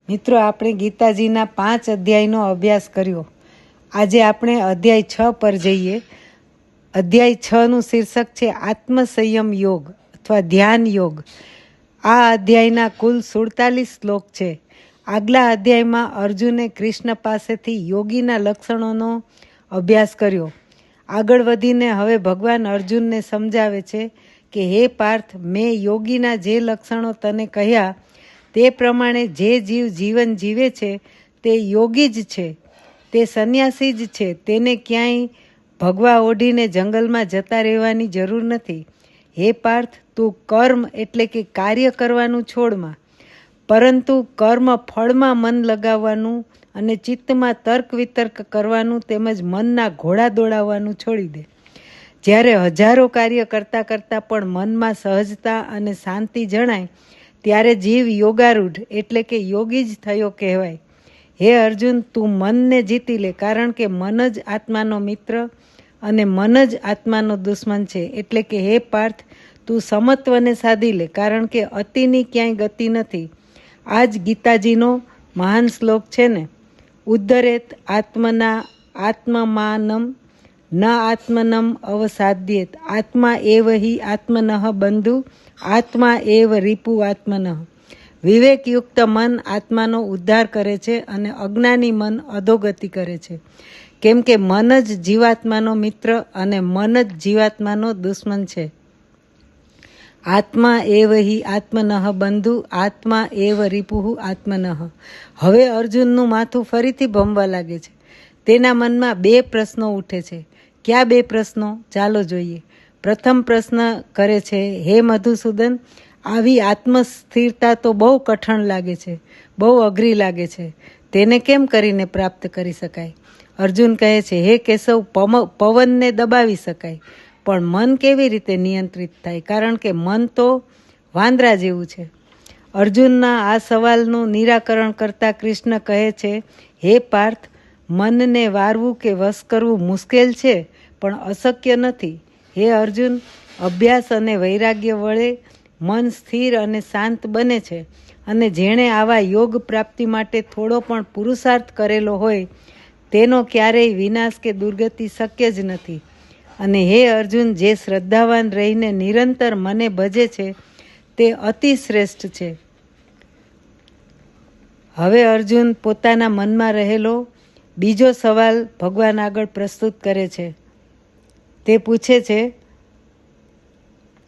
મિત્રો, આપણે ગીતાજીના 5 અધ્યાયનો અભ્યાસ કર્યો. આજે આપણે અધ્યાય 6 પર જઈએ. અધ્યાય 6નું શીર્ષક છે આત્મસંયમ યોગ અથવા ધ્યાન યોગ. આ અધ્યાયના કુલ 47 શ્લોક છે. આગલા અધ્યાયમાં અર્જુને કૃષ્ણ પાસેથી યોગીના લક્ષણોનો અભ્યાસ કર્યો. આગળ વધીને હવે ભગવાન અર્જુનને સમજાવે છે કે હે પાર્થ, મેં યોગીના જે લક્ષણો તને કહ્યા તે પ્રમાણે જે જીવ જીવન જીવે છે તે યોગી જ છે, તે સંન્યાસી જ છે. તેને ક્યાંય ભગવા ઓઢીને જંગલમાં જતા રહેવાની જરૂર નથી. હે પાર્થ, તું કર્મ એટલે કે કાર્ય કરવાનું છોડમાં, પરંતુ કર્મ ફળમાં મન લગાવવાનું અને ચિત્તમાં તર્ક વિતર્ક કરવાનું તેમજ મનના ઘોડા દોડાવવાનું છોડી દે. જ્યારે હજારો કાર્ય કરતાં કરતાં પણ મનમાં સહજતા અને શાંતિ જણાય ત્યારે જીવ યોગારૂઢ એટલે કે યોગી જ થયો કહેવાય. હે અર્જુન, તું મનને જીતી લે, કારણ કે મન જ આત્માનો મિત્ર અને મન જ આત્માનો દુશ્મન છે. એટલે કે હે પાર્થ, તું સમત્વને સાધી લે, કારણ કે અતિની ક્યાંય ગતિ નથી. આ જ ગીતાજીનો મહાન શ્લોક છે ને. ઉદ્ધરેત આત્મના આત્મમાનમ ન આત્મનમ અવસાદ્યેત આત્મા એવ હિ આત્મનઃ બંધુ આત્મા એવ રિપુ આત્મનઃ. વિવેકયુક્ત મન આત્માનો ઉદ્ધાર કરે છે અને અજ્ઞાની મન અધોગતિ કરે છે. કેમ કે મન જ જીવાત્માનો મિત્ર અને મન જ જીવાત્માનો દુશ્મન છે. આત્મા એવ હિ આત્મનઃ બંધુ આત્મા એવ રિપુઃ આત્મનઃ. હવે અર્જુનનું માથું ફરીથી ભમવા લાગે છે. તેના મનમાં 2 પ્રશ્નો ઉઠે છે. કયા 2 પ્રશ્નો? ચાલો જોઈએ. પ્રથમ પ્રશ્ન કરે છે, હે મધુસૂદન, આવી આત્મસ્થિરતા તો બહુ કઠણ લાગે છે, બહુ અઘરી લાગે છે. તેને કેમ કરીને પ્રાપ્ત કરી શકાય? અર્જુન કહે છે, હે કેશવ, પવનને દબાવી શકાય, પણ મન કેવી રીતે નિયંત્રિત થાય? કારણ કે મન તો વાંદરા જેવું છે. અર્જુનના આ સવાલનું નિરાકરણ કરતા કૃષ્ણ કહે છે, હે પાર્થ, મનને વારવું કે વશ કરવું મુશ્કેલ છે, પણ અશક્ય નથી. હે અર્જુન, અભ્યાસ અને વૈરાગ્ય વડે મન સ્થિર અને શાંત બને છે, અને જેણે આવા યોગ પ્રાપ્તિ માટે થોડો પણ પુરુષાર્થ કરેલો હોય તેનો ક્યારેય વિનાશ કે દુર્ગતિ શક્ય જ નથી. અને હે અર્જુન, જે શ્રદ્ધાવાન રહીને નિરંતર મને ભજે છે તે અતિ શ્રેષ્ઠ છે. હવે અર્જુન પોતાના મનમાં રહેલો બીજો સવાલ ભગવાન આગળ પ્રસ્તુત કરે છે. તે પૂછે છે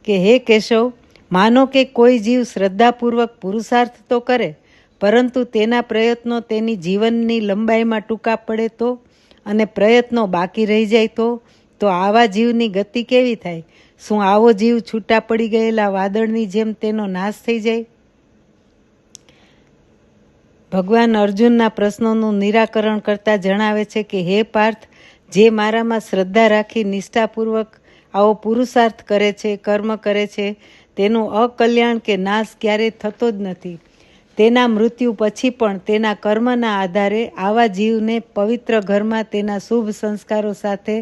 કે હે કેશવ, માનો કે કોઈ જીવ શ્રદ્ધાપૂર્વક પુરુષાર્થ તો કરે, પરંતુ તેના પ્રયત્નો તેની જીવનની લંબાઈમાં ટૂંકા પડે તો, અને પ્રયત્નો બાકી રહી જાય તો આવા જીવની ગતિ કેવી થાય? શું આવો જીવ છૂટા પડી ગયેલા વાદળની જેમ તેનો નાશ થઈ જાય? ભગવાન અર્જુનના પ્રશ્નોનું નિરાકરણ કરતા જણાવે છે કે હે પાર્થ, જે મારામાં શ્રદ્ધા રાખી નિષ્ઠાપૂર્વક આવો પુરુષાર્થ કરે છે, કર્મ કરે છે, તેનું અકલ્યાણ કે નાશ ક્યારેય થતો જ નથી. તેના મૃત્યુ પછી પણ તેના કર્મના આધારે આવા જીવને પવિત્ર ઘરમાં તેના શુભ સંસ્કારો સાથે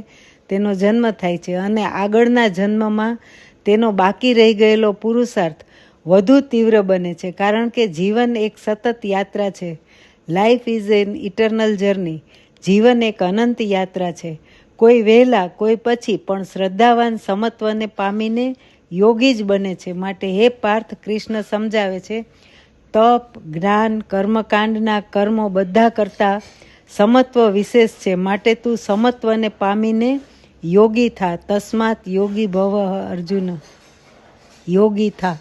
તેનો જન્મ થાય છે, અને આગળના જન્મમાં તેનો બાકી રહી ગયેલો પુરુષાર્થ વધુ તીવ્ર બને છે. કારણ કે જીવન એક સતત યાત્રા છે. Life is an eternal journey. જીવન એક અનંત યાત્રા છે. કોઈ વહેલા, કોઈ પછી, પણ શ્રદ્ધાવાન સમત્વને પામીને યોગી જ બને છે. માટે હે પાર્થ, કૃષ્ણ સમજાવે છે, તપ, જ્ઞાન, કર્મકાંડના કર્મો બધા કરતાં સમત્વ વિશેષ છે. માટે તું સમત્વને પામીને યોગી થા. તસ્માત યોગી ભવ અર્જુન. યોગી થા.